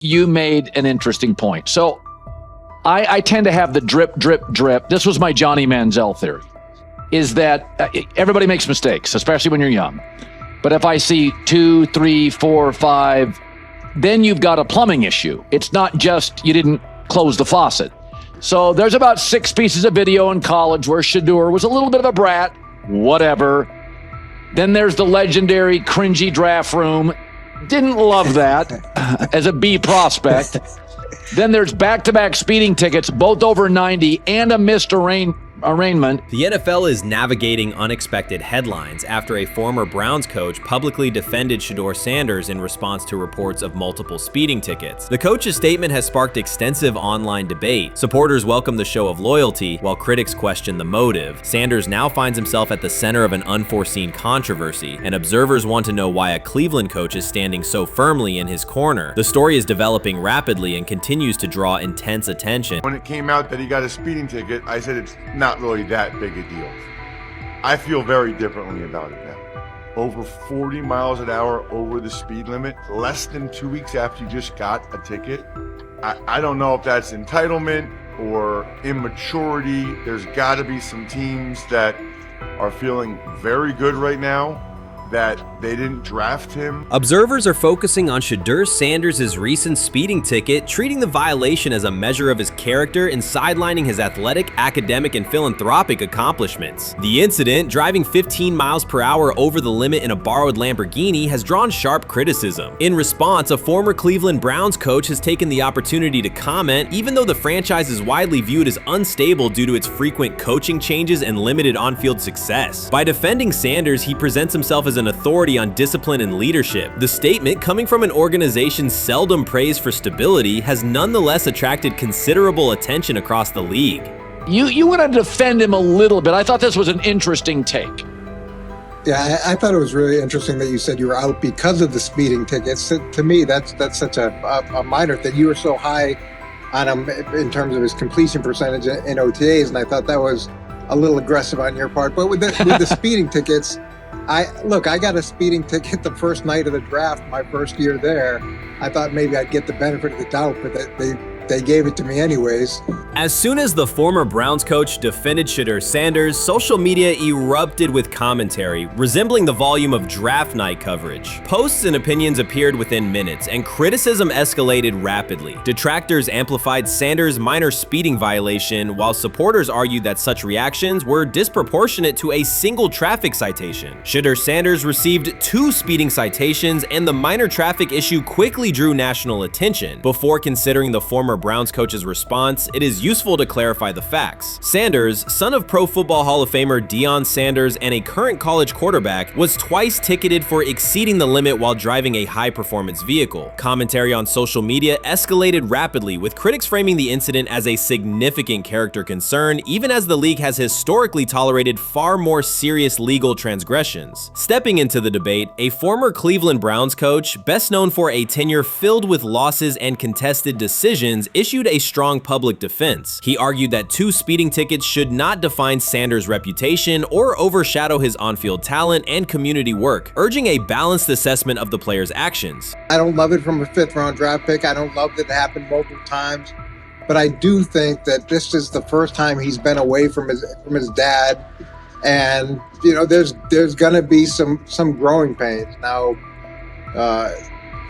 you made an interesting point. So I tend to have the drip, drip, drip. This was my Johnny Manziel theory, is that everybody makes mistakes, especially when you're young. But if I see 2, 3, 4, 5, then you've got a plumbing issue. It's not just you didn't close the faucet. So there's about 6 pieces of video in college where Shedeur was a little bit of a brat, whatever. Then there's the legendary cringy draft room. Didn't love that as a B prospect. Then there's back-to-back speeding tickets, both over 90, and a missed arraignment. The NFL is navigating unexpected headlines after a former Browns coach publicly defended Shedeur Sanders in response to reports of multiple speeding tickets. The coach's statement has sparked extensive online debate. Supporters welcome the show of loyalty, while critics question the motive. Sanders now finds himself at the center of an unforeseen controversy, and observers want to know why a Cleveland coach is standing so firmly in his corner. The story is developing rapidly and continues to draw intense attention. When it came out that he got a speeding ticket, I said it's not really that big a deal. I feel very differently about it now. Over 40 miles an hour over the speed limit, less than 2 weeks after you just got a ticket. I don't know if that's entitlement or immaturity. There's got to be some teams that are feeling very good right now that they didn't draft him. Observers are focusing on Shedeur Sanders' recent speeding ticket, treating the violation as a measure of his character and sidelining his athletic, academic, and philanthropic accomplishments. The incident, driving 15 miles per hour over the limit in a borrowed Lamborghini, has drawn sharp criticism. In response, a former Cleveland Browns coach has taken the opportunity to comment, even though the franchise is widely viewed as unstable due to its frequent coaching changes and limited on-field success. By defending Sanders, he presents himself as an authority on discipline and leadership. The statement, coming from an organization seldom praised for stability, has nonetheless attracted considerable attention across the league. You want to defend him a little bit. I thought this was an interesting take. Yeah, I thought it was really interesting that you said you were out because of the speeding tickets. To me, that's such a minor thing. You were so high on him in terms of his completion percentage in OTAs, and I thought that was a little aggressive on your part. But with the speeding tickets, I got a speeding ticket the first night of the draft, my first year there. I thought maybe I'd get the benefit of the doubt, but they gave it to me anyways. As soon as the former Browns coach defended Shedeur Sanders, social media erupted with commentary, resembling the volume of draft night coverage. Posts and opinions appeared within minutes, and criticism escalated rapidly. Detractors amplified Sanders' minor speeding violation, while supporters argued that such reactions were disproportionate to a single traffic citation. Shedeur Sanders received 2 speeding citations, and the minor traffic issue quickly drew national attention. Before considering the former Browns coach's response, it is useful to clarify the facts. Sanders, son of Pro Football Hall of Famer Deion Sanders and a current college quarterback, was twice ticketed for exceeding the limit while driving a high-performance vehicle. Commentary on social media escalated rapidly, with critics framing the incident as a significant character concern, even as the league has historically tolerated far more serious legal transgressions. Stepping into the debate, a former Cleveland Browns coach, best known for a tenure filled with losses and contested decisions, issued a strong public defense. He argued that 2 speeding tickets should not define Sanders' reputation or overshadow his on-field talent and community work, urging a balanced assessment of the player's actions. I don't love it from a 5th-round draft pick. I don't love that it happened multiple times, but I do think that this is the first time he's been away from his dad, and there's gonna be some growing pains now.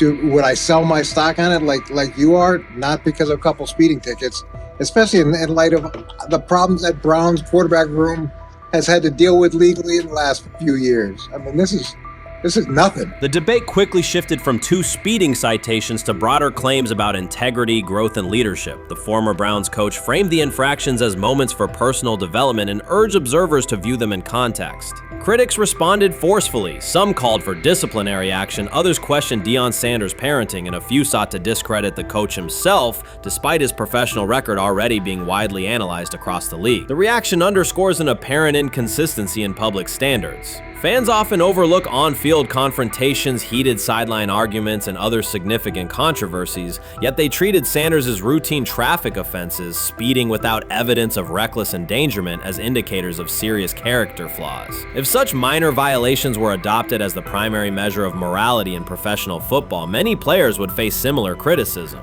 Would I sell my stock on it like you are? Not because of a couple speeding tickets, especially in light of the problems that Brown's quarterback room has had to deal with legally in the last few years. I mean, this is nothing. The debate quickly shifted from 2 speeding citations to broader claims about integrity, growth, and leadership. The former Browns coach framed the infractions as moments for personal development and urged observers to view them in context. Critics responded forcefully. Some called for disciplinary action, others questioned Deion Sanders' parenting, and a few sought to discredit the coach himself, despite his professional record already being widely analyzed across the league. The reaction underscores an apparent inconsistency in public standards. Fans often overlook on-field confrontations, heated sideline arguments, and other significant controversies, yet they treated Sanders' routine traffic offenses, speeding without evidence of reckless endangerment, as indicators of serious character flaws. If such minor violations were adopted as the primary measure of morality in professional football, many players would face similar criticism.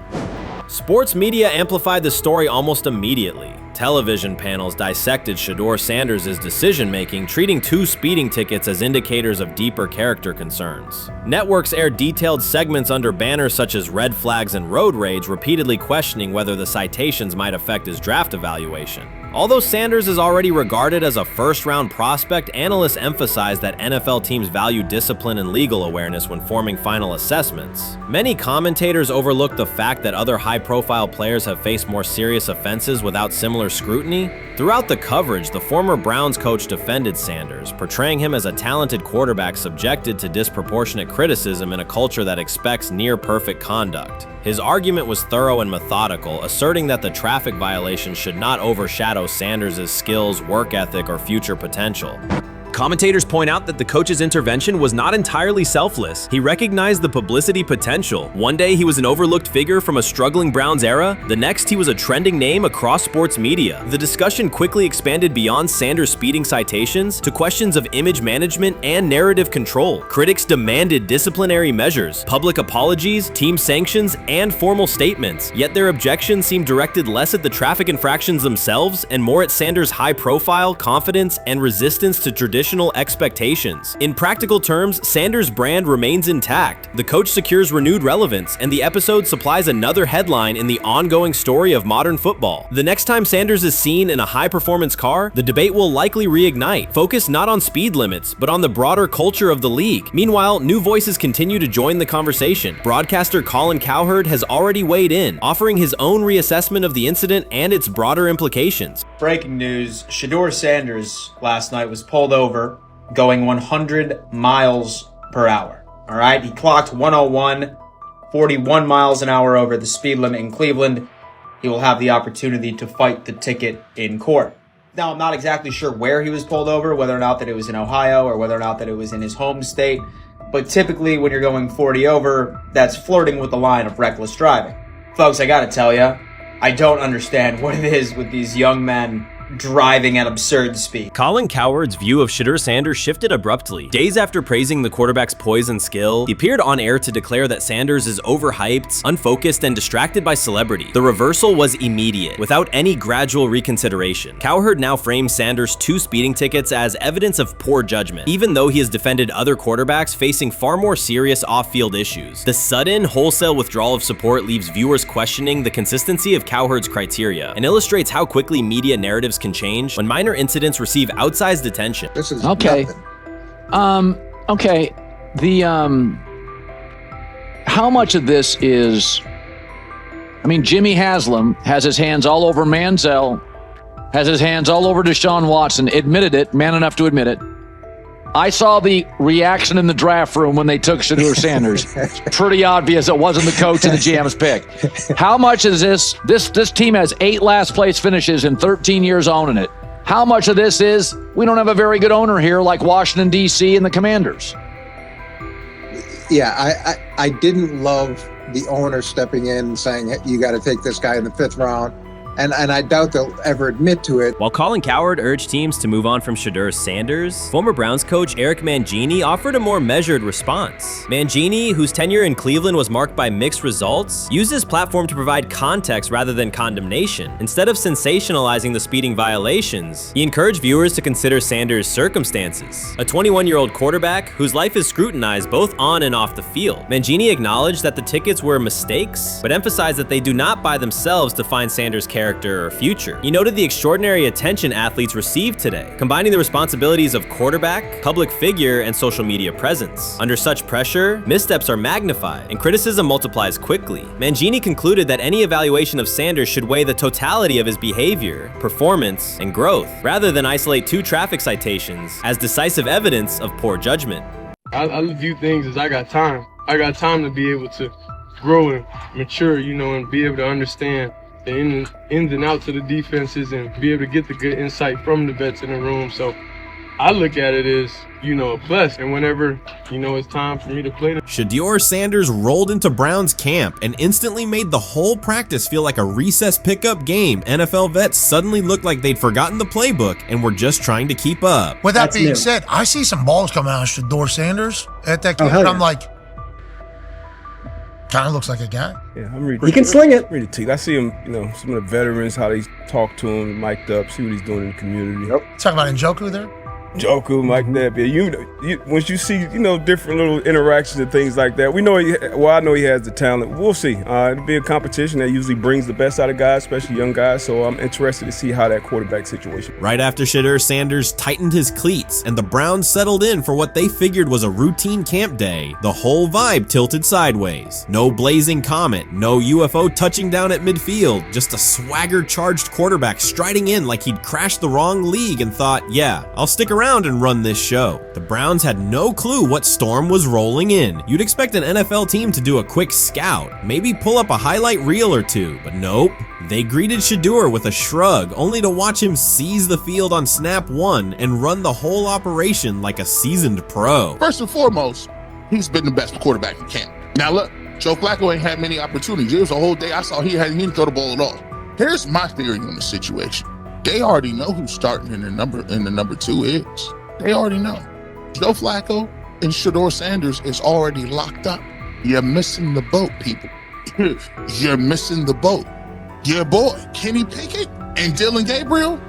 Sports media amplified the story almost immediately. Television panels dissected Shedeur Sanders' decision-making, treating 2 speeding tickets as indicators of deeper character concerns. Networks aired detailed segments under banners such as red flags and road rage, repeatedly questioning whether the citations might affect his draft evaluation. Although Sanders is already regarded as a first-round prospect, analysts emphasize that NFL teams value discipline and legal awareness when forming final assessments. Many commentators overlook the fact that other high-profile players have faced more serious offenses without similar scrutiny. Throughout the coverage, the former Browns coach defended Sanders, portraying him as a talented quarterback subjected to disproportionate criticism in a culture that expects near-perfect conduct. His argument was thorough and methodical, asserting that the traffic violation should not overshadow Sanders' skills, work ethic, or future potential. Commentators point out that the coach's intervention was not entirely selfless. He recognized the publicity potential. One day he was an overlooked figure from a struggling Browns era, the next he was a trending name across sports media. The discussion quickly expanded beyond Sanders' speeding citations to questions of image management and narrative control. Critics demanded disciplinary measures, public apologies, team sanctions, and formal statements, yet their objections seemed directed less at the traffic infractions themselves and more at Sanders' high profile, confidence, and resistance to traditional expectations. In practical terms, Sanders' brand remains intact. The coach secures renewed relevance, and the episode supplies another headline in the ongoing story of modern football. The next time Sanders is seen in a high-performance car, the debate will likely reignite, focused not on speed limits, but on the broader culture of the league. Meanwhile, new voices continue to join the conversation. Broadcaster Colin Cowherd has already weighed in, offering his own reassessment of the incident and its broader implications. Breaking news, Shedeur Sanders last night was pulled over going 100 miles per hour. All right, he clocked 101, 41 miles an hour over the speed limit in Cleveland. He will have the opportunity to fight the ticket in court. Now, I'm not exactly sure where he was pulled over, whether or not that it was in Ohio or whether or not that it was in his home state. But typically when you're going 40 over, that's flirting with the line of reckless driving. Folks, I gotta tell you, I don't understand what it is with these young men driving at absurd speed. Colin Cowherd's view of Shedeur Sanders shifted abruptly. Days after praising the quarterback's poise and skill, he appeared on air to declare that Sanders is overhyped, unfocused, and distracted by celebrity. The reversal was immediate, without any gradual reconsideration. Cowherd now frames Sanders' 2 speeding tickets as evidence of poor judgment, even though he has defended other quarterbacks facing far more serious off-field issues. The sudden, wholesale withdrawal of support leaves viewers questioning the consistency of Cowherd's criteria and illustrates how quickly media narratives can change when minor incidents receive outsized attention. This is Okay. nothing. Okay. How much of this is, I mean, Jimmy Haslam has his hands all over Manziel, has his hands all over Deshaun Watson, admitted it, man enough to admit it. I saw the reaction in the draft room when they took Shedeur Sanders. Pretty obvious it wasn't the coach and the GM's pick. How much is this team has 8 last place finishes in 13 years owning it. How much of this is we don't have a very good owner here like Washington, D.C. and the Commanders? Yeah, I didn't love the owner stepping in and saying, hey, you got to take this guy in the 5th round. And I doubt they'll ever admit to it. While Colin Cowherd urged teams to move on from Shedeur Sanders, former Browns coach Eric Mangini offered a more measured response. Mangini, whose tenure in Cleveland was marked by mixed results, used his platform to provide context rather than condemnation. Instead of sensationalizing the speeding violations, he encouraged viewers to consider Sanders' circumstances. A 21-year-old quarterback whose life is scrutinized both on and off the field. Mangini acknowledged that the tickets were mistakes, but emphasized that they do not by themselves define Sanders' character or future. He noted the extraordinary attention athletes receive today, combining the responsibilities of quarterback, public figure, and social media presence. Under such pressure, missteps are magnified, and criticism multiplies quickly. Mangini concluded that any evaluation of Sanders should weigh the totality of his behavior, performance, and growth, rather than isolate 2 traffic citations as decisive evidence of poor judgment. I view things as I got time. I got time to be able to grow and mature, and be able to understand the ins and outs of the defenses and be able to get the good insight from the vets in the room. So I look at it as, a plus. And whenever, it's time for me to play them. Shedeur Sanders rolled into Browns camp and instantly made the whole practice feel like a recess pickup game. NFL vets suddenly looked like they'd forgotten the playbook and were just trying to keep up. With that That's being new. said, I see some balls coming out of Shedeur Sanders at that camp, hell and yeah. I'm like, kind of looks like a guy. Yeah, I'm ready. He can sling it. Ready to I see him, some of the veterans, how they talk to him, mic'd up, see what he's doing in the community. Talking about Njoku there. Joku, Mike that. Yeah, once you see, different little interactions and things like that, I know he has the talent. We'll see. It'll be a competition that usually brings the best out of guys, especially young guys. So I'm interested to see how that quarterback situation. Right after Shedeur Sanders tightened his cleats and the Browns settled in for what they figured was a routine camp day, the whole vibe tilted sideways. No blazing comet, no UFO touching down at midfield, just a swagger-charged quarterback striding in like he'd crashed the wrong league and thought, yeah, I'll stick around and run this show. The Browns had no clue what storm was rolling in. You'd expect an NFL team to do a quick scout, maybe pull up a highlight reel or two, but nope. They greeted Shedeur with a shrug, only to watch him seize the field on snap one and run the whole operation like a seasoned pro. First and foremost, he's been the best quarterback in camp. Now look, Joe Flacco ain't had many opportunities. There was a whole day I saw he didn't throw the ball at all. Here's my theory on the situation. They already know who's starting in the number 2 is. They already know. Joe Flacco and Shedeur Sanders is already locked up. You're missing the boat, people. You're missing the boat. Your boy, Kenny Pickett and Dylan Gabriel,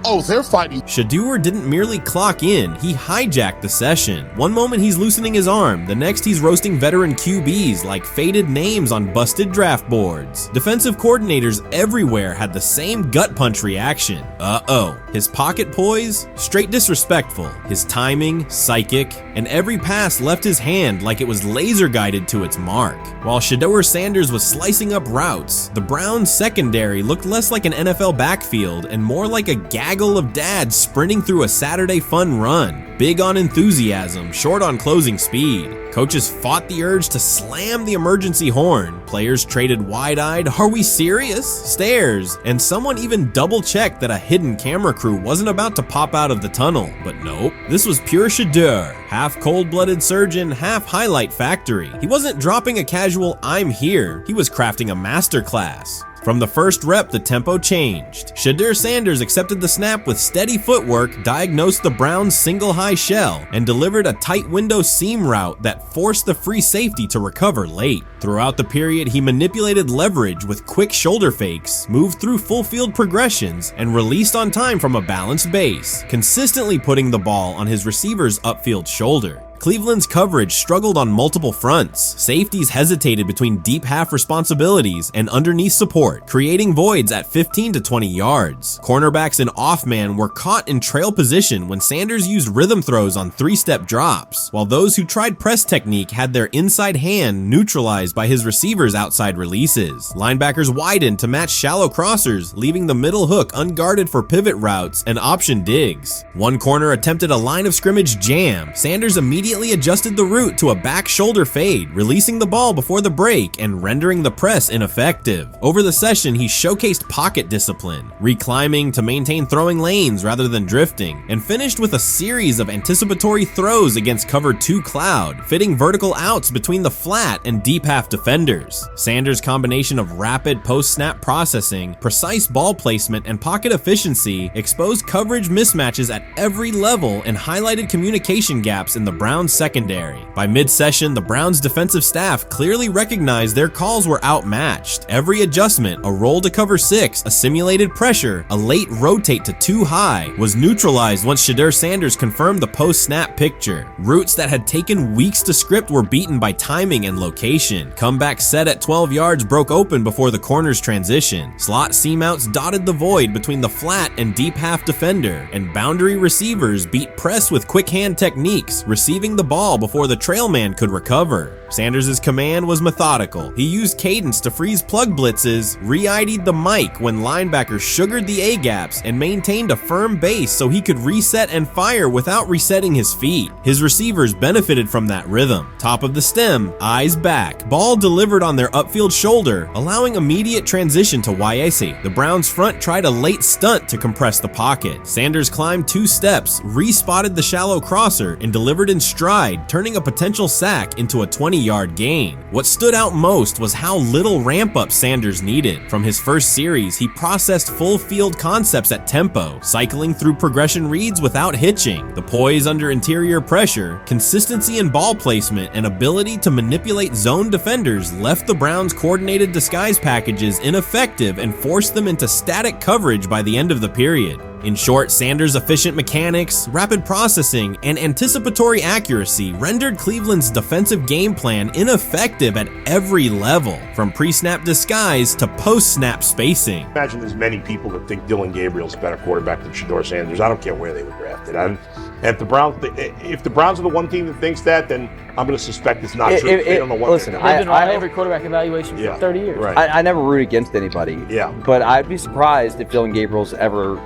oh, they're fighting. Shedeur didn't merely clock in, he hijacked the session. One moment he's loosening his arm, the next he's roasting veteran QBs like faded names on busted draft boards. Defensive coordinators everywhere had the same gut punch reaction. Uh-oh. His pocket poise? Straight disrespectful. His timing? Psychic. And every pass left his hand like it was laser guided to its mark. While Shedeur Sanders was slicing up routes, the Browns secondary looked less like an NFL backfield and more like a gaggle of dads sprinting through a Saturday fun run. Big on enthusiasm, short on closing speed. Coaches fought the urge to slam the emergency horn. Players traded wide-eyed, "Are we serious?" stares, and someone even double-checked that a hidden camera crew wasn't about to pop out of the tunnel. But nope, this was pure Shedeur. Half cold-blooded surgeon, half highlight factory. He wasn't dropping a casual "I'm here," he was crafting a masterclass. From the first rep, the tempo changed. Shedeur Sanders accepted the snap with steady footwork, diagnosed the Browns' single high shell, and delivered a tight window seam route that forced the free safety to recover late. Throughout the period, he manipulated leverage with quick shoulder fakes, moved through full field progressions, and released on time from a balanced base, consistently putting the ball on his receiver's upfield shoulder. Cleveland's coverage struggled on multiple fronts. Safeties hesitated between deep half responsibilities and underneath support, creating voids at 15 to 20 yards. Cornerbacks and off-man were caught in trail position when Sanders used rhythm throws on 3-step drops, while those who tried press technique had their inside hand neutralized by his receivers' outside releases. Linebackers widened to match shallow crossers, leaving the middle hook unguarded for pivot routes and option digs. One corner attempted a line of scrimmage jam. Sanders immediately adjusted the route to a back shoulder fade, releasing the ball before the break and rendering the press ineffective. Over the session, he showcased pocket discipline, reclimbing to maintain throwing lanes rather than drifting, and finished with a series of anticipatory throws against cover 2 cloud, fitting vertical outs between the flat and deep half defenders. Sanders' combination of rapid post-snap processing, precise ball placement, and pocket efficiency exposed coverage mismatches at every level and highlighted communication gaps in the Browns secondary. By mid-session, the Browns defensive staff clearly recognized their calls were outmatched. Every adjustment, a roll to cover 6, a simulated pressure, a late rotate to 2 high, was neutralized once Shedeur Sanders confirmed the post-snap picture. Routes that had taken weeks to script were beaten by timing and location. Comeback set at 12 yards broke open before the corner's transition. Slot seam outs dotted the void between the flat and deep half defender, and boundary receivers beat press with quick hand techniques, receiving the ball before the trail man could recover. Sanders' command was methodical. He used cadence to freeze plug blitzes, re-ID'd the mic when linebackers sugared the A-gaps, and maintained a firm base so he could reset and fire without resetting his feet. His receivers benefited from that rhythm. Top of the stem, eyes back. Ball delivered on their upfield shoulder, allowing immediate transition to YAC. The Browns front tried a late stunt to compress the pocket. Sanders climbed 2 steps, re-spotted the shallow crosser, and delivered in stride, turning a potential sack into a 20-yard gain. What stood out most was how little ramp-up Sanders needed. From his first series, he processed full field concepts at tempo, cycling through progression reads without hitching. The poise under interior pressure, consistency in ball placement, and ability to manipulate zone defenders left the Browns' coordinated disguise packages ineffective and forced them into static coverage by the end of the period. In short, Sanders' efficient mechanics, rapid processing, and anticipatory accuracy rendered Cleveland's defensive game plan ineffective at every level, from pre-snap disguise to post-snap spacing. Imagine there's many people that think Dylan Gabriel's a better quarterback than Shedeur Sanders. I don't care where they were drafted. And if the Browns are the one team that thinks that, then I'm going to suspect it's not true. They don't know what listen, they're doing. I've been on every quarterback evaluation for 30 years. Right. I never root against anybody. Yeah. But I'd be surprised if Dylan Gabriel's ever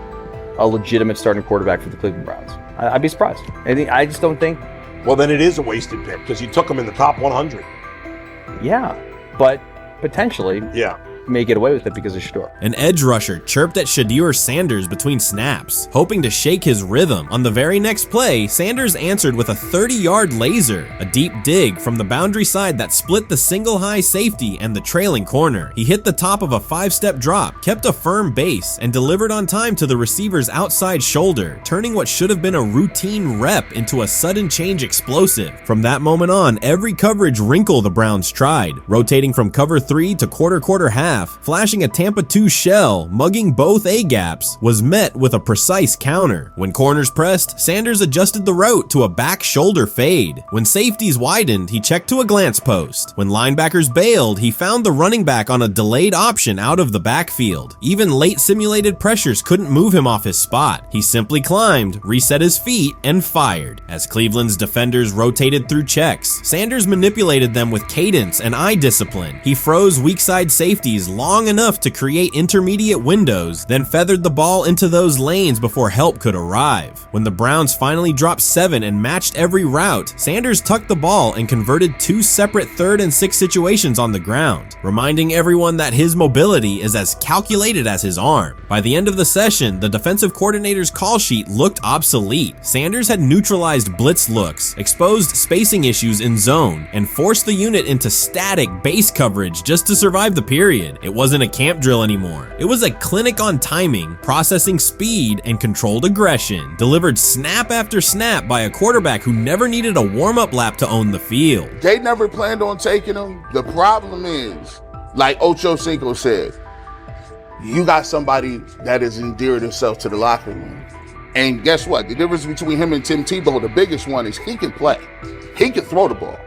a legitimate starting quarterback for the Cleveland Browns. I'd be surprised. I just don't think. Well, then it is a wasted pick because you took him in the top 100. Yeah, but potentially. Yeah. May get away with it because of Shedeur. An edge rusher chirped at Shedeur Sanders between snaps, hoping to shake his rhythm. On the very next play, Sanders answered with a 30-yard laser, a deep dig from the boundary side that split the single high safety and the trailing corner. He hit the top of a 5-step drop, kept a firm base, and delivered on time to the receiver's outside shoulder, turning what should have been a routine rep into a sudden change explosive. From that moment on, every coverage wrinkle the Browns tried, rotating from cover 3 to quarter half, flashing a Tampa 2 shell, mugging both A-gaps, was met with a precise counter. When corners pressed, Sanders adjusted the route to a back shoulder fade. When safeties widened, he checked to a glance post. When linebackers bailed, he found the running back on a delayed option out of the backfield. Even late simulated pressures couldn't move him off his spot. He simply climbed, reset his feet, and fired. As Cleveland's defenders rotated through checks, Sanders manipulated them with cadence and eye discipline. He froze weak side safeties long enough to create intermediate windows, then feathered the ball into those lanes before help could arrive. When the Browns finally dropped 7 and matched every route, Sanders tucked the ball and converted 2 separate 3rd and 6 situations on the ground, reminding everyone that his mobility is as calculated as his arm. By the end of the session, the defensive coordinator's call sheet looked obsolete. Sanders had neutralized blitz looks, exposed spacing issues in zone, and forced the unit into static base coverage just to survive the period. It wasn't a camp drill anymore. It was a clinic on timing, processing speed, and controlled aggression, delivered snap after snap by a quarterback who never needed a warm-up lap to own the field. They never planned on taking him. The problem is, like Ocho Cinco said, you got somebody that has endeared himself to the locker room. And guess what? The difference between him and Tim Tebow, the biggest one, is he can play. He can throw the ball.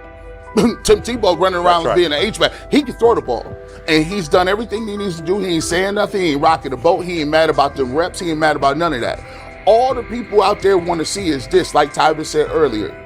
Tim Tebow running around being an H-back, he can throw the ball. And he's done everything he needs to do. He ain't saying nothing. He ain't rocking the boat. He ain't mad about the reps. He ain't mad about none of that. All the people out there want to see is this, like Tyler said earlier.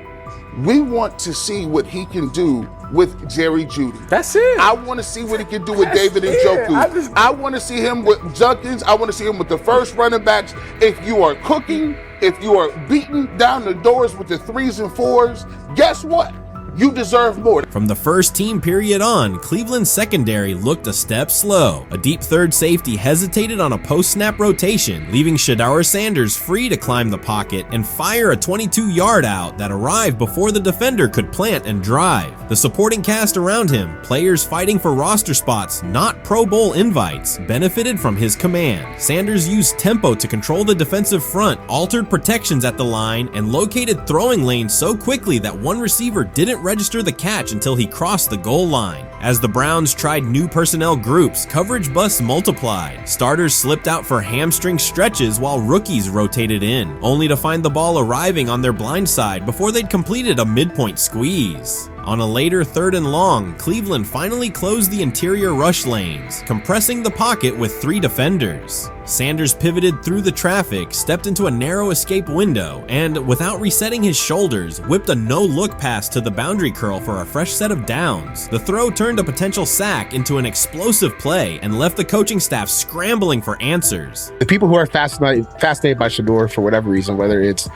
We want to see what he can do with Jerry Jeudy. That's it. I want to see what he can do with David Njoku. I want to see him with Junkins. I want to see him with the first running backs. If you are cooking, if you are beating down the doors with the 3s and 4s, guess what? You deserve more. From the first team period on, Cleveland's secondary looked a step slow. A deep 3rd safety hesitated on a post-snap rotation, leaving Shedeur Sanders free to climb the pocket and fire a 22-yard out that arrived before the defender could plant and drive. The supporting cast around him, players fighting for roster spots, not Pro Bowl invites, benefited from his command. Sanders used tempo to control the defensive front, altered protections at the line, and located throwing lanes so quickly that one receiver didn't register the catch until he crossed the goal line. As the Browns tried new personnel groups, coverage busts multiplied. Starters slipped out for hamstring stretches while rookies rotated in, only to find the ball arriving on their blind side before they'd completed a midpoint squeeze. On a later 3rd and long, Cleveland finally closed the interior rush lanes, compressing the pocket with 3 defenders. Sanders pivoted through the traffic, stepped into a narrow escape window, and without resetting his shoulders, whipped a no-look pass to the boundary curl for a fresh set of downs. The throw turned a potential sack into an explosive play and left the coaching staff scrambling for answers. The people who are fascinated by Shedeur for whatever reason, whether it's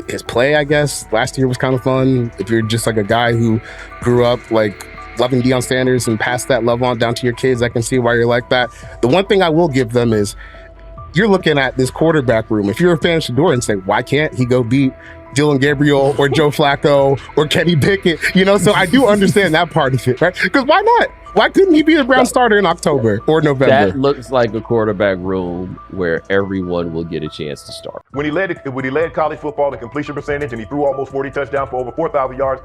his play, I guess last year was kind of fun. If you're just like a guy who grew up like loving Deion Sanders and passed that love on down to your kids, I can see why you're like that. The one thing I will give them is you're looking at this quarterback room. If you're a fan of Shedeur and say, why can't he go beat Dillon Gabriel or Joe Flacco or Kenny Pickett? So I do understand that part of it, right? Because why not? Why couldn't he be a Brown starter in October or November? That looks like a quarterback room where everyone will get a chance to start. When he led college football in completion percentage and he threw almost 40 touchdowns for over 4,000 yards,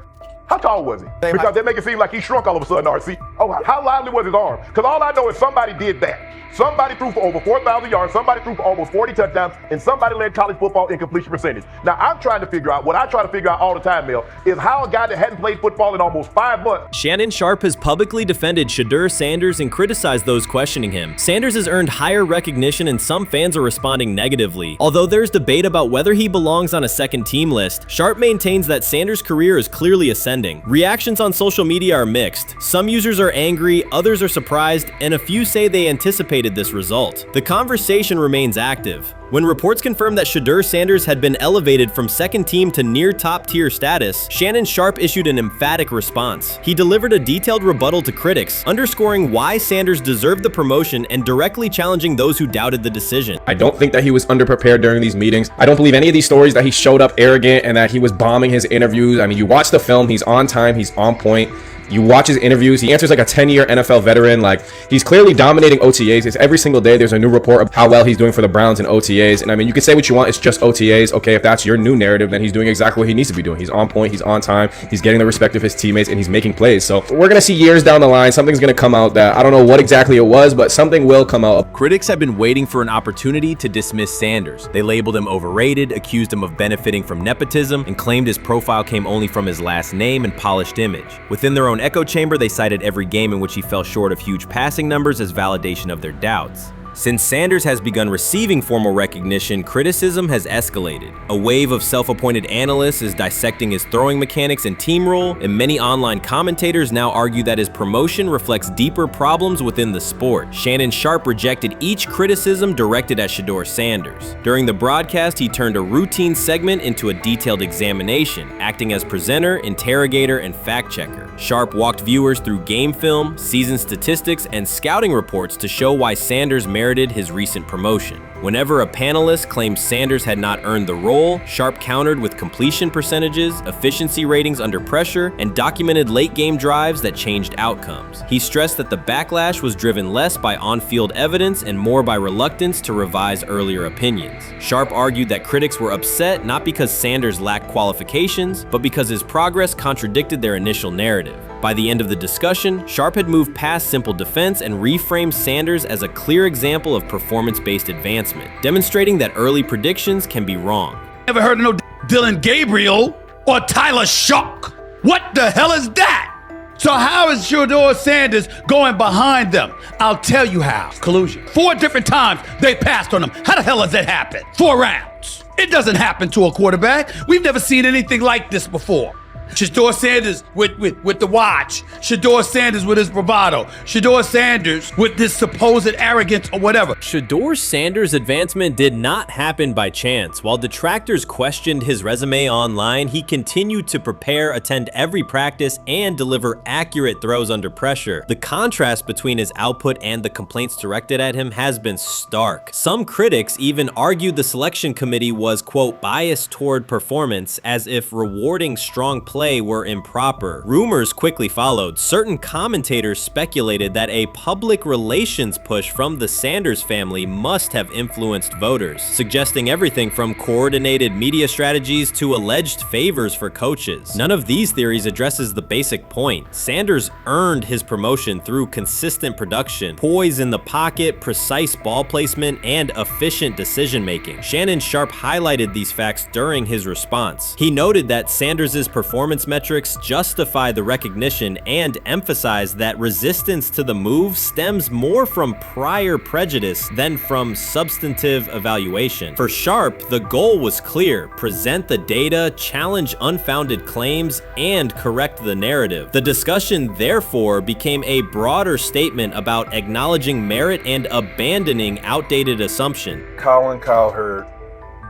how tall was he? Because they make it seem like he shrunk all of a sudden, RC. Oh, how lively was his arm? Because all I know is somebody did that. Somebody threw for over 4,000 yards, somebody threw for almost 40 touchdowns, and somebody led college football in completion percentage. Now, I'm trying to figure out, what I try to figure out all the time, Mel, is how a guy that hadn't played football in almost 5 months. Shannon Sharpe has publicly defended Shedeur Sanders and criticized those questioning him. Sanders has earned higher recognition and some fans are responding negatively. Although there's debate about whether he belongs on a second team list, Sharpe maintains that Sanders' career is clearly ascending. Reactions on social media are mixed. Some users are angry, others are surprised, and a few say they anticipated this result. The conversation remains active. When reports confirmed that Shedeur Sanders had been elevated from second team to near top tier status, Shannon Sharpe issued an emphatic response. He delivered a detailed rebuttal to critics, underscoring why Sanders deserved the promotion and directly challenging those who doubted the decision. I don't think that he was underprepared during these meetings. I don't believe any of these stories that he showed up arrogant and that he was bombing his interviews. I mean, you watch the film, he's on time, he's on point. You watch his interviews, he answers like a 10-year NFL veteran. Like, he's clearly dominating OTAs. It's every single day there's a new report of how well he's doing for the Browns in OTAs. And I mean, you can say what you want, it's just OTAs. Okay, if that's your new narrative, then he's doing exactly what he needs to be doing. He's on point, he's on time, he's getting the respect of his teammates, and he's making plays. So we're gonna see years down the line, something's gonna come out that I don't know what exactly it was, but something will come out. Critics have been waiting for an opportunity to dismiss Sanders. They labeled him overrated, accused him of benefiting from nepotism, and claimed his profile came only from his last name and polished image. Within their own echo chamber, they cited every game in which he fell short of huge passing numbers as validation of their doubts. Since Sanders has begun receiving formal recognition, criticism has escalated. A wave of self-appointed analysts is dissecting his throwing mechanics and team role, and many online commentators now argue that his promotion reflects deeper problems within the sport. Shannon Sharpe rejected each criticism directed at Shedeur Sanders. During the broadcast, he turned a routine segment into a detailed examination, acting as presenter, interrogator, and fact-checker. Sharpe walked viewers through game film, season statistics, and scouting reports to show why Sanders merited his recent promotion. Whenever a panelist claimed Sanders had not earned the role, Sharpe countered with completion percentages, efficiency ratings under pressure, and documented late-game drives that changed outcomes. He stressed that the backlash was driven less by on-field evidence and more by reluctance to revise earlier opinions. Sharpe argued that critics were upset not because Sanders lacked qualifications, but because his progress contradicted their initial narrative. By the end of the discussion, Sharpe had moved past simple defense and reframed Sanders as a clear example of performance-based advancement, demonstrating that early predictions can be wrong. Never heard of no Dillon Gabriel or Tyler Shock. What the hell is that? So how is Shedeur Sanders going behind them? I'll tell you how. Collusion. 4 different times they passed on him. How the hell does that happen? 4 rounds. It doesn't happen to a quarterback. We've never seen anything like this before. Shedeur Sanders with the watch. Shedeur Sanders with his bravado. Shedeur Sanders with this supposed arrogance or whatever. Shedeur Sanders' advancement did not happen by chance. While detractors questioned his resume online, he continued to prepare, attend every practice, and deliver accurate throws under pressure. The contrast between his output and the complaints directed at him has been stark. Some critics even argued the selection committee was, quote, biased toward performance, as if rewarding strong play were improper. Rumors quickly followed. Certain commentators speculated that a public relations push from the Sanders family must have influenced voters, suggesting everything from coordinated media strategies to alleged favors for coaches. None of these theories addresses the basic point. Sanders earned his promotion through consistent production, poise in the pocket, precise ball placement, and efficient decision-making. Shannon Sharpe highlighted these facts during his response. He noted that Sanders' performance performance metrics justify the recognition and emphasize that resistance to the move stems more from prior prejudice than from substantive evaluation. For Sharp, the goal was clear: present the data, challenge unfounded claims, and correct the narrative. The discussion, therefore, became a broader statement about acknowledging merit and abandoning outdated assumption. Colin Cowherd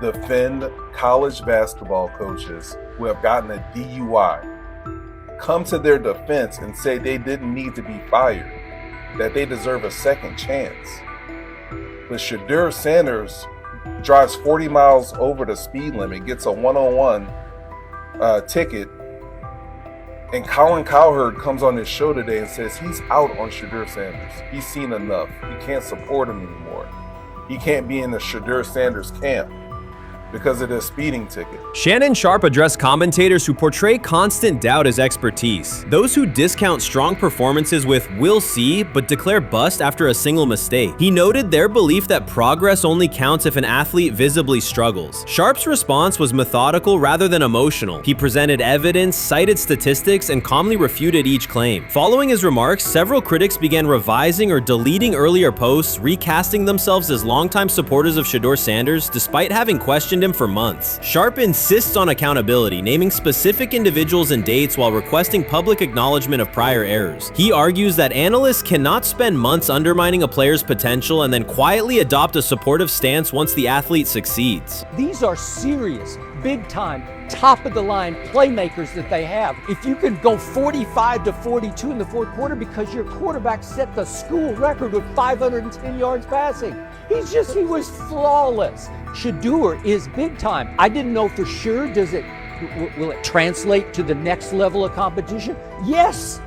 defend college basketball coaches who have gotten a DUI, come to their defense and say they didn't need to be fired, that they deserve a second chance. But Shedeur Sanders drives 40 miles over the speed limit, gets a one-on-one ticket, and Colin Cowherd comes on his show today and says he's out on Shedeur Sanders. He's seen enough. He can't support him anymore. He can't be in the Shedeur Sanders camp because of the speeding ticket. Shannon Sharpe addressed commentators who portray constant doubt as expertise. Those who discount strong performances with "we'll see" but declare bust after a single mistake. He noted their belief that progress only counts if an athlete visibly struggles. Sharpe's response was methodical rather than emotional. He presented evidence, cited statistics, and calmly refuted each claim. Following his remarks, several critics began revising or deleting earlier posts, recasting themselves as longtime supporters of Shedeur Sanders despite having questioned him for months. Sharpe insists on accountability, naming specific individuals and dates while requesting public acknowledgement of prior errors. He argues that analysts cannot spend months undermining a player's potential and then quietly adopt a supportive stance once the athlete succeeds. These are serious, big-time, top-of-the-line playmakers that they have. If you can go 45 to 42 in the fourth quarter because your quarterback set the school record with 510 yards passing. He was flawless. Shedeur is big time. I didn't know for sure, will it translate to the next level of competition? Yes,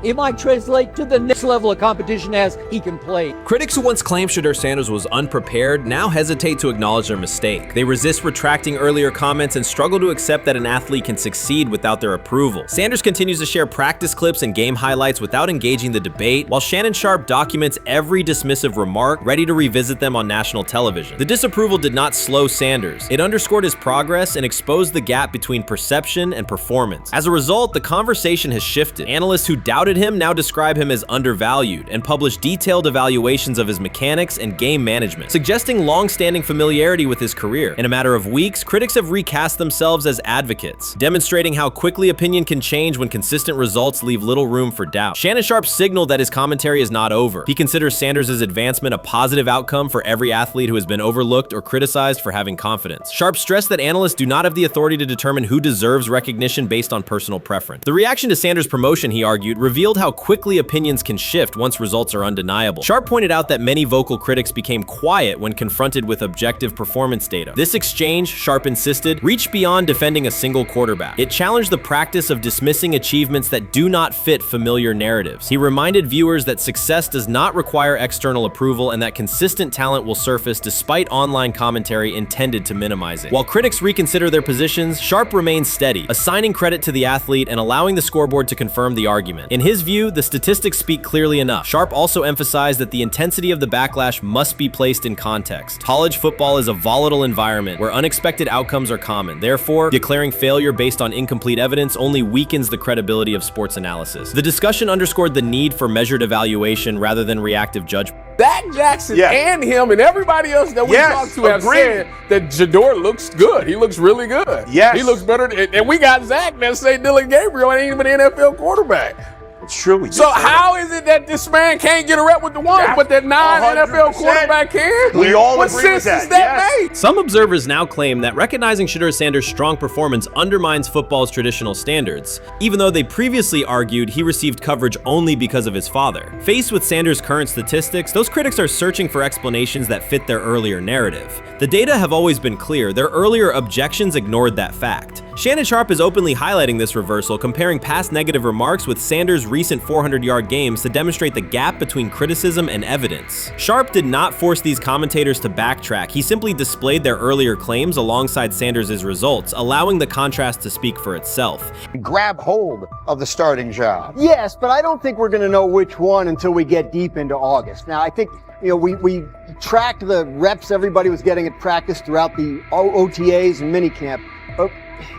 it might translate to the next level of competition as he can play. Critics who once claimed Shedeur Sanders was unprepared now hesitate to acknowledge their mistake. They resist retracting earlier comments and struggle to accept that an athlete can succeed without their approval. Sanders continues to share practice clips and game highlights without engaging the debate, while Shannon Sharpe documents every dismissive remark, ready to revisit them on national television. The disapproval did not slow Sanders. It underscored his progress and exposed the gap between perception and performance. As a result, the conversation has shifted. Analysts who doubted him now describe him as undervalued and publish detailed evaluations of his mechanics and game management, suggesting long-standing familiarity with his career. In a matter of weeks, critics have recast themselves as advocates, demonstrating how quickly opinion can change when consistent results leave little room for doubt. Shannon Sharpe signaled that his commentary is not over. He considers Sanders' advancement a positive outcome for every athlete who has been overlooked or criticized for having confidence. Sharpe stressed that analysts do not have the authority to determine who deserves recognition based on personal preference. The reaction to Sanders' promotion, he argued, revealed how quickly opinions can shift once results are undeniable. Sharpe pointed out that many vocal critics became quiet when confronted with objective performance data. This exchange, Sharpe insisted, reached beyond defending a single quarterback. It challenged the practice of dismissing achievements that do not fit familiar narratives. He reminded viewers that success does not require external approval and that consistent talent will surface despite online commentary intended to minimize it. While critics reconsider their positions, Sharpe remains steady, assigning credit to the athlete and allowing the scoreboard to confirm the argument. In his view, the statistics speak clearly enough. Sharpe also emphasized that the intensity of the backlash must be placed in context. College football is a volatile environment where unexpected outcomes are common. Therefore, declaring failure based on incomplete evidence only weakens the credibility of sports analysis. The discussion underscored the need for measured evaluation rather than reactive judgment. Zach Jackson and him and everybody else that we talked to have said that Shedeur looks good. He looks really good. He looks better. And we got Zach that say Dylan Gabriel ain't even an NFL quarterback. It's true. So how is it that this man can't get a rep with the ones, but that non-NFL quarterback can? We all what agree with sense does that, that make? Some observers now claim that recognizing Shedeur Sanders' strong performance undermines football's traditional standards, even though they previously argued he received coverage only because of his father. Faced with Sanders' current statistics, those critics are searching for explanations that fit their earlier narrative. The data have always been clear. Their earlier objections ignored that fact. Shannon Sharpe is openly highlighting this reversal, comparing past negative remarks with Sanders' recent 400-yard games to demonstrate the gap between criticism and evidence. Sharpe did not force these commentators to backtrack. He simply displayed their earlier claims alongside Sanders' results, allowing the contrast to speak for itself. Grab hold of the starting job. Yes, but I don't think we're going to know which one until we get deep into August. Now, I think we tracked the reps everybody was getting at practice throughout the OTAs and minicamp. But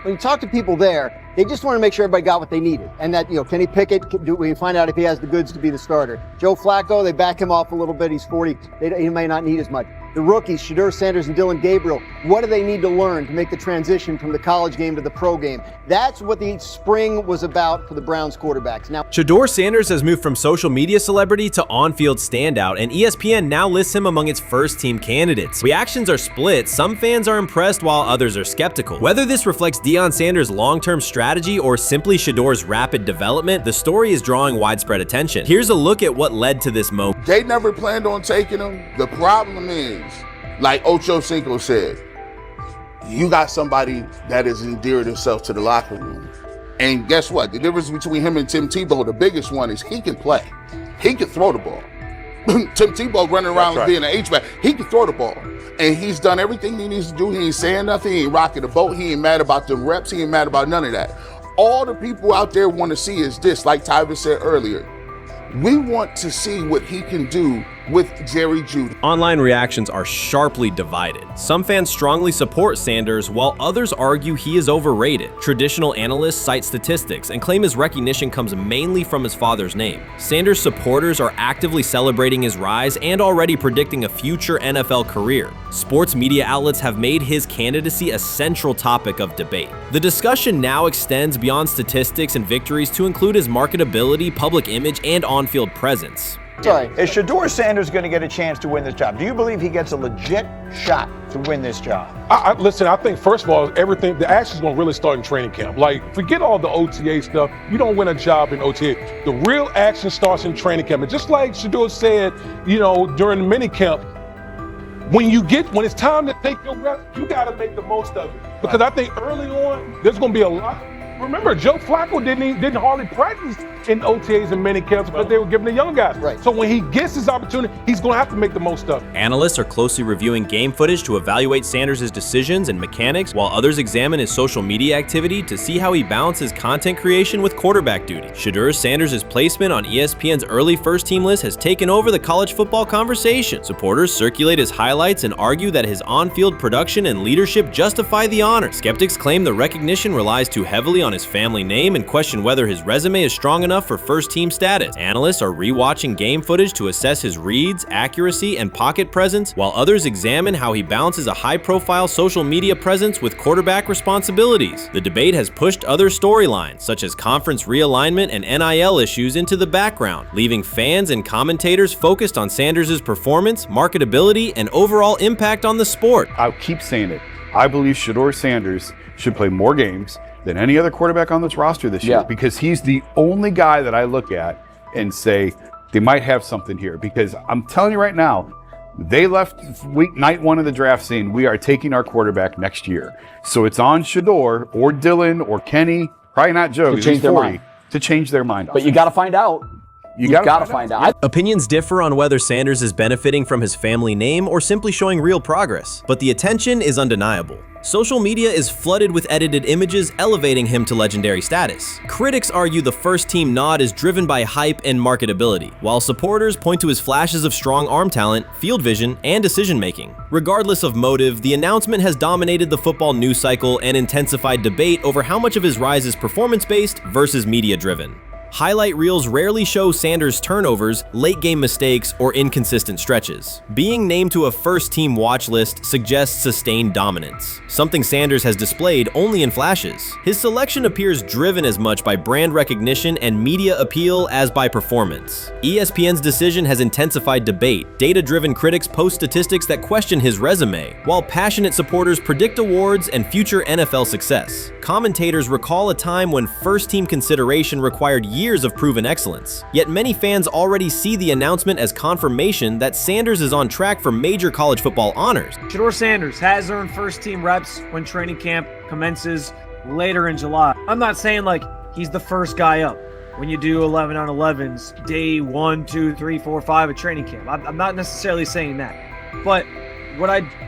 when you talk to people there, They just want to make sure everybody got what they needed. And that, Kenny Pickett, we find out if he has the goods to be the starter. Joe Flacco, they back him off a little bit. He's 40. He may not need as much. The rookies, Shedeur Sanders and Dillon Gabriel, what do they need to learn to make the transition from the college game to the pro game? That's what the spring was about for the Browns quarterbacks. Now, Shedeur Sanders has moved from social media celebrity to on-field standout, and ESPN now lists him among its first-team candidates. Reactions are split. Some fans are impressed while others are skeptical. Whether this reflects Deion Sanders' long-term strategy or simply Shedeur's rapid development, the story is drawing widespread attention. Here's a look at what led to this moment. They never planned on taking him. The problem is, like Ocho Cinco said, you got somebody that has endeared himself to the locker room. And guess what? The difference between him and Tim Tebow, the biggest one, is he can play. He can throw the ball. Tim Tebow running around being an H-back. He can throw the ball. And he's done everything he needs to do. He ain't saying nothing. He ain't rocking the boat. He ain't mad about the reps. He ain't mad about none of that. All the people out there want to see is this, like Tyver said earlier. We want to see what he can do with Jerry Jeudy. Online reactions are sharply divided. Some fans strongly support Sanders, while others argue he is overrated. Traditional analysts cite statistics and claim his recognition comes mainly from his father's name. Sanders supporters are actively celebrating his rise and already predicting a future NFL career. Sports media outlets have made his candidacy a central topic of debate. The discussion now extends beyond statistics and victories to include his marketability, public image, and on-field presence. Sorry, is Shedeur Sanders going to get a chance to win this job? Do you believe he gets a legit shot to win this job? Listen, I think, first of all, the action's going to really start in training camp. Like, forget all the OTA stuff. You don't win a job in OTA. The real action starts in training camp. And just like Shedeur said, during the mini camp, when it's time to take your reps, you got to make the most of it. Because I think early on, there's going to be a lot. Remember, Joe Flacco didn't hardly practice in OTAs and mini camps because they were giving the young guys. Right. So when he gets his opportunity, he's going to have to make the most of it. Analysts are closely reviewing game footage to evaluate Sanders' decisions and mechanics, while others examine his social media activity to see how he balances content creation with quarterback duty. Shedeur Sanders' placement on ESPN's early first-team list has taken over the college football conversation. Supporters circulate his highlights and argue that his on-field production and leadership justify the honor. Skeptics claim the recognition relies too heavily on his family name and question whether his resume is strong enough for first-team status. Analysts are rewatching game footage to assess his reads, accuracy, and pocket presence, while others examine how he balances a high-profile social media presence with quarterback responsibilities. The debate has pushed other storylines, such as conference realignment and NIL issues, into the background, leaving fans and commentators focused on Sanders' performance, marketability, and overall impact on the sport. I'll keep saying it. I believe Shedeur Sanders should play more games than any other quarterback on this roster this year, because he's the only guy that I look at and say they might have something here. Because I'm telling you right now, they left night one of the draft saying we are taking our quarterback next year. So it's on Shedeur or Dillon or Kenny, probably not Joe, to change their mind. To change their mind. But you got to find out. You got to find out. Opinions differ on whether Sanders is benefiting from his family name or simply showing real progress, but the attention is undeniable. Social media is flooded with edited images elevating him to legendary status. Critics argue the first-team nod is driven by hype and marketability, while supporters point to his flashes of strong arm talent, field vision, and decision-making. Regardless of motive, the announcement has dominated the football news cycle and intensified debate over how much of his rise is performance-based versus media-driven. Highlight reels rarely show Sanders' turnovers, late-game mistakes, or inconsistent stretches. Being named to a first-team watch list suggests sustained dominance, something Sanders has displayed only in flashes. His selection appears driven as much by brand recognition and media appeal as by performance. ESPN's decision has intensified debate. Data-driven critics post statistics that question his resume, while passionate supporters predict awards and future NFL success. Commentators recall a time when first-team consideration required years of proven excellence. Yet many fans already see the announcement as confirmation that Sanders is on track for major college football honors. Shedeur Sanders has earned first-team reps when training camp commences later in July. I'm not saying like he's the first guy up when you do 11 on 11s, day 1, 2, 3, 4, 5 at training camp. I'm not necessarily saying that. But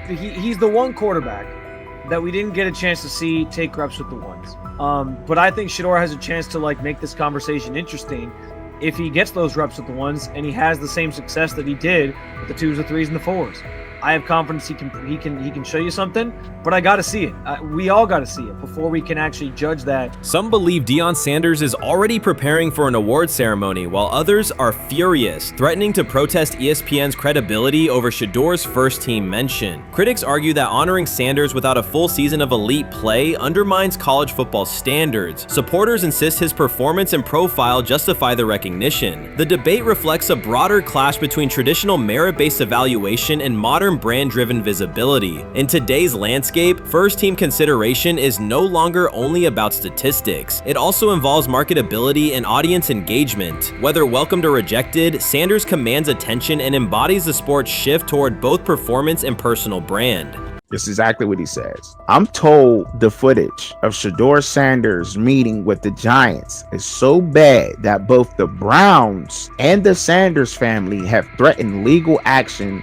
he's the one quarterback that we didn't get a chance to see take reps with the ones. But I think Shedeur has a chance to make this conversation interesting if he gets those reps with the ones and he has the same success that he did with the 2s, the 3s, and the 4s. I have confidence he can show you something, but I got to see it. We all got to see it before we can actually judge that. Some believe Deion Sanders is already preparing for an award ceremony, while others are furious, threatening to protest ESPN's credibility over Shedeur's first-team mention. Critics argue that honoring Sanders without a full season of elite play undermines college football standards. Supporters insist his performance and profile justify the recognition. The debate reflects a broader clash between traditional merit-based evaluation and modern brand-driven visibility. In today's landscape, first-team consideration is no longer only about statistics. It also involves marketability and audience engagement. Whether welcomed or rejected, Sanders commands attention and embodies the sport's shift toward both performance and personal brand. This is exactly what he says. I'm told the footage of Shedeur Sanders meeting with the Giants is so bad that both the Browns and the Sanders family have threatened legal action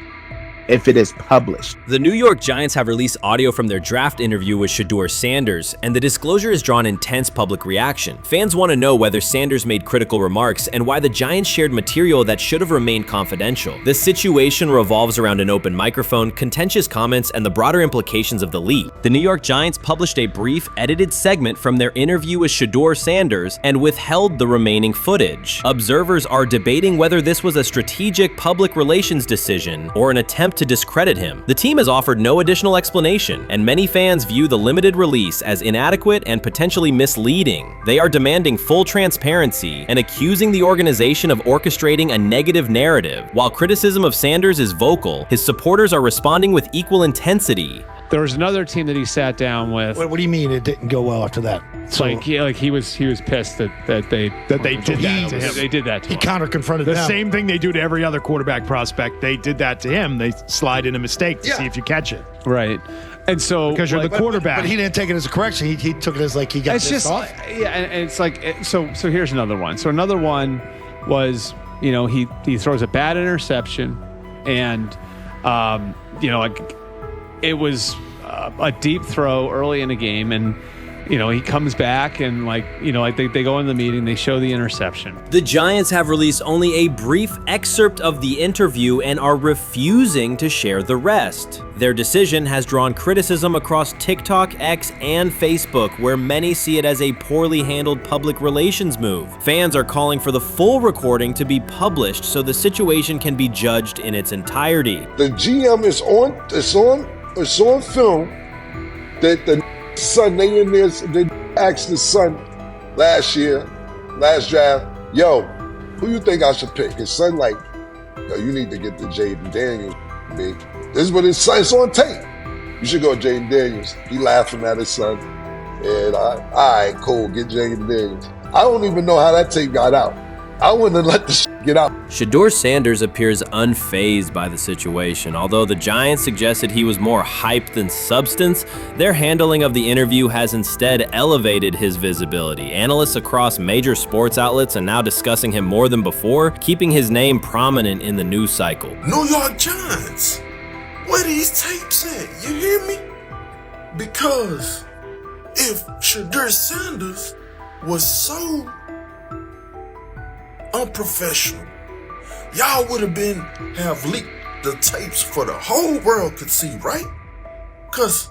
if it is published. The New York Giants have released audio from their draft interview with Shedeur Sanders, and the disclosure has drawn intense public reaction. Fans want to know whether Sanders made critical remarks and why the Giants shared material that should have remained confidential. The situation revolves around an open microphone, contentious comments, and the broader implications of the leak. The New York Giants published a brief, edited segment from their interview with Shedeur Sanders and withheld the remaining footage. Observers are debating whether this was a strategic public relations decision or an attempt to discredit him. The team has offered no additional explanation, and many fans view the limited release as inadequate and potentially misleading. They are demanding full transparency and accusing the organization of orchestrating a negative narrative. While criticism of Sanders is vocal, his supporters are responding with equal intensity. There was another team that he sat down with. What do you mean it didn't go well after that? So, he was pissed that they did that to him. They did that to him. He counter confronted the same thing they do to every other quarterback prospect. They did that to him. They slide in a mistake to see if you catch it. Right. And so because you're the quarterback. But he didn't take it as a correction. He took it as like he got pissed off. Yeah, and it's like so here's another one. So another one was, he throws a bad interception, and it was a deep throw early in the game, and he comes back and they go in the meeting, they show the interception. The Giants have released only a brief excerpt of the interview and are refusing to share the rest. Their decision has drawn criticism across TikTok, X, and Facebook, where many see it as a poorly handled public relations move. Fans are calling for the full recording to be published so the situation can be judged in its entirety. The GM is on film that the son, they asked the son last draft, yo, who you think I should pick? His son yo, you need to get the Jaden Daniels, big. This is what his son, it's on tape. You should go Jaden Daniels. He laughing at his son. And all right, cool, get Jaden Daniels. I don't even know how that tape got out. I wouldn't have let the get out. Shedeur Sanders appears unfazed by the situation. Although the Giants suggested he was more hype than substance, their handling of the interview has instead elevated his visibility. Analysts across major sports outlets are now discussing him more than before, keeping his name prominent in the news cycle. New York Giants, where these tapes at? You hear me? Because if Shedeur Sanders was so unprofessional, y'all would have leaked the tapes for the whole world could see, right? Cause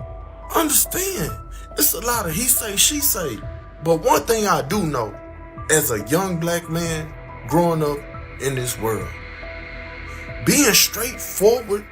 understand, it's a lot of he say, she say. But one thing I do know, as a young black man growing up in this world, being straightforward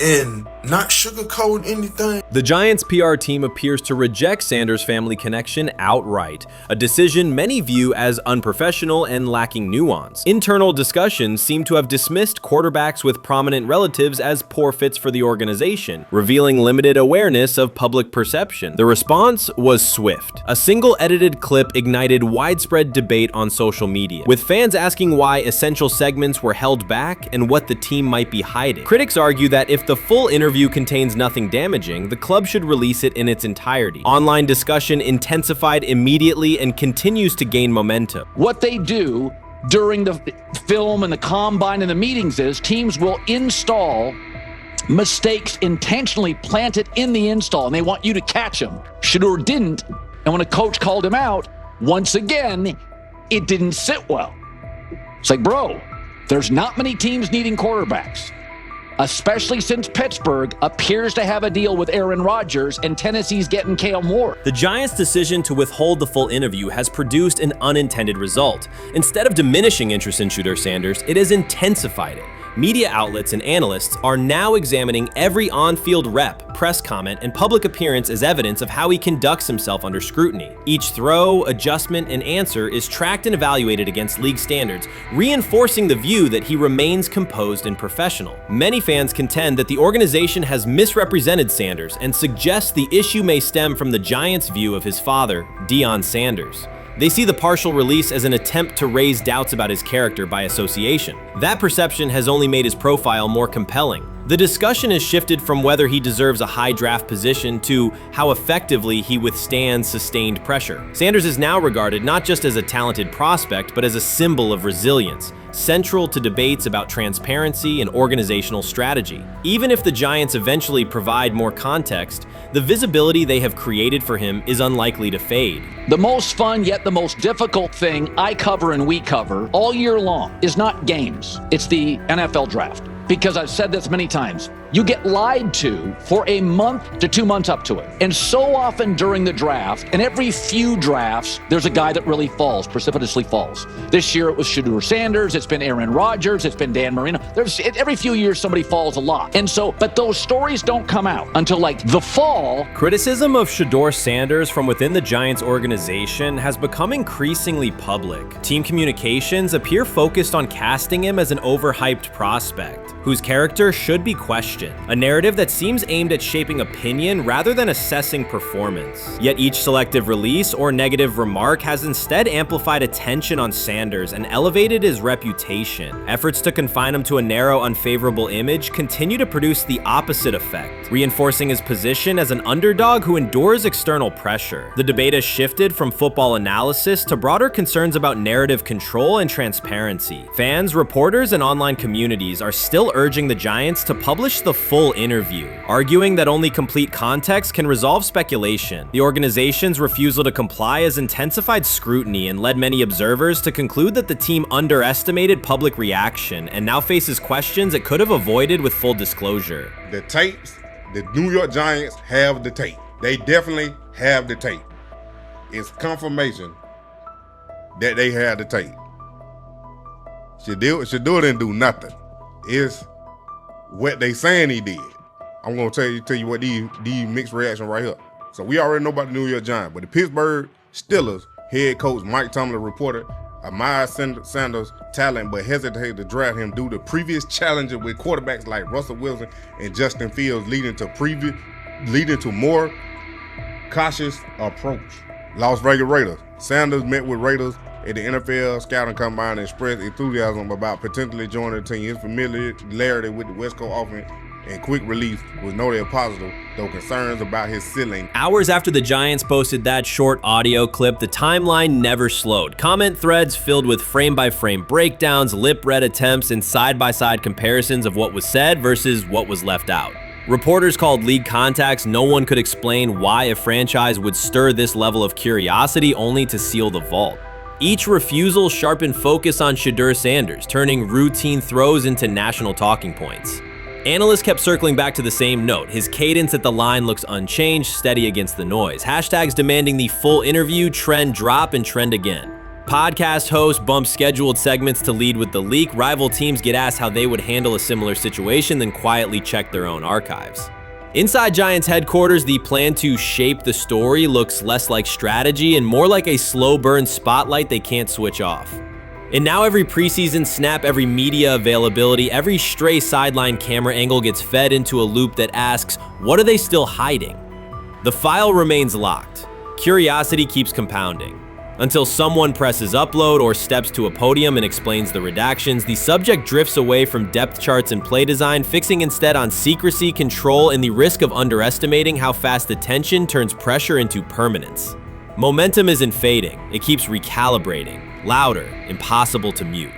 and not sugarcoat anything. The Giants' PR team appears to reject Sanders' family connection outright, a decision many view as unprofessional and lacking nuance. Internal discussions seem to have dismissed quarterbacks with prominent relatives as poor fits for the organization, revealing limited awareness of public perception. The response was swift. A single edited clip ignited widespread debate on social media, with fans asking why essential segments were held back and what the team might be hiding. Critics argue that if the full interview contains nothing damaging, the club should release it in its entirety. Online discussion intensified immediately and continues to gain momentum. What they do during the film and the combine and the meetings is teams will install mistakes intentionally planted in the install, and they want you to catch them. Shedeur didn't, and when a coach called him out, once again, it didn't sit well. It's like, bro, there's not many teams needing quarterbacks. especially since Pittsburgh appears to have a deal with Aaron Rodgers and Tennessee's getting Cam Ward. The Giants' decision to withhold the full interview has produced an unintended result. Instead of diminishing interest in Shedeur Sanders, it has intensified it. Media outlets and analysts are now examining every on-field rep, press comment, and public appearance as evidence of how he conducts himself under scrutiny. Each throw, adjustment, and answer is tracked and evaluated against league standards, reinforcing the view that he remains composed and professional. Many fans contend that the organization has misrepresented Sanders and suggest the issue may stem from the Giants' view of his father, Deion Sanders. They see the partial release as an attempt to raise doubts about his character by association. That perception has only made his profile more compelling. The discussion has shifted from whether he deserves a high draft position to how effectively he withstands sustained pressure. Sanders is now regarded not just as a talented prospect, but as a symbol of resilience, central to debates about transparency and organizational strategy. Even if the Giants eventually provide more context, the visibility they have created for him is unlikely to fade. The most fun yet the most difficult thing I cover and we cover all year long is not games. It's the NFL draft. Because I've said this many times, you get lied to for a month to 2 months up to it. And so often during the draft, and every few drafts, there's a guy that really falls, precipitously falls. This year it was Shedeur Sanders, it's been Aaron Rodgers, it's been Dan Marino. Every few years somebody falls a lot. And so, but those stories don't come out until like the fall. Criticism of Shedeur Sanders from within the Giants organization has become increasingly public. Team communications appear focused on casting him as an overhyped prospect, whose character should be questioned, a narrative that seems aimed at shaping opinion rather than assessing performance. Yet each selective release or negative remark has instead amplified attention on Sanders and elevated his reputation. Efforts to confine him to a narrow, unfavorable image continue to produce the opposite effect, reinforcing his position as an underdog who endures external pressure. The debate has shifted from football analysis to broader concerns about narrative control and transparency. Fans, reporters, and online communities are still urging the Giants to publish the full interview, arguing that only complete context can resolve speculation. The organization's refusal to comply has intensified scrutiny and led many observers to conclude that the team underestimated public reaction and now faces questions it could have avoided with full disclosure. The tapes, the New York Giants have the tape. They definitely have the tape. It's confirmation that they have the tape. Shedeur didn't do nothing. It's what they saying he did. I'm gonna tell you what these mixed reaction right here. So we already know about the New York Giants, but the Pittsburgh Steelers head coach Mike Tomlin reported admired Sanders' talent, but hesitated to draft him due to previous challenges with quarterbacks like Russell Wilson and Justin Fields, leading to more cautious approach. Las Vegas Raiders. Sanders met with Raiders at the NFL scouting combine and expressed enthusiasm about potentially joining the team. His familiarity with the West Coast offense and quick release was noted positive, though concerns about his ceiling. Hours after the Giants posted that short audio clip, the timeline never slowed. Comment threads filled with frame-by-frame breakdowns, lip-read attempts, and side-by-side comparisons of what was said versus what was left out. Reporters called league contacts. No one could explain why a franchise would stir this level of curiosity only to seal the vault. Each refusal sharpened focus on Shedeur Sanders, turning routine throws into national talking points. Analysts kept circling back to the same note. His cadence at the line looks unchanged, steady against the noise. Hashtags demanding the full interview, trend drop, and trend again. Podcast hosts bump scheduled segments to lead with the leak. Rival teams get asked how they would handle a similar situation, then quietly check their own archives. Inside Giants headquarters, the plan to shape the story looks less like strategy and more like a slow burn spotlight they can't switch off. And now every preseason snap, every media availability, every stray sideline camera angle gets fed into a loop that asks, what are they still hiding? The file remains locked. Curiosity keeps compounding. Until someone presses upload or steps to a podium and explains the redactions, the subject drifts away from depth charts and play design, fixing instead on secrecy, control, and the risk of underestimating how fast attention turns pressure into permanence. Momentum isn't fading, it keeps recalibrating, louder, impossible to mute.